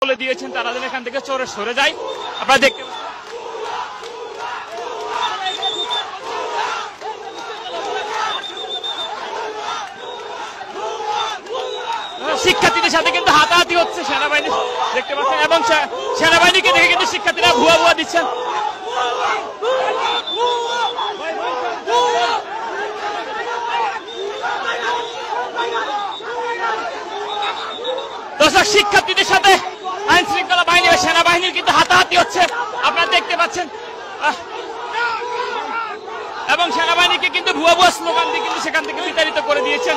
বলে দিয়েছেন তারা যেন এখান থেকে সরে যায়। আপনারা দেখতে শিক্ষার্থীদের সাথে কিন্তু হাতাহাতি হচ্ছে সেনাবাহিনী দেখতে পাচ্ছেন, এবং সেনাবাহিনীকে দেখে কিন্তু শিক্ষার্থীরা ভুয়া দিচ্ছেন। দর্শক, শিক্ষার্থীদের সাথে আইন শৃঙ্খলা বাহিনী বা সেনাবাহিনীর কিন্তু হাতাহাতি হচ্ছে আপনারা দেখতে পাচ্ছেন, এবং সেনাবাহিনীকে কিন্তু ভুয়া স্লোগান দিয়ে কিন্তু সেখান থেকে বিতাড়িত করে দিয়েছেন।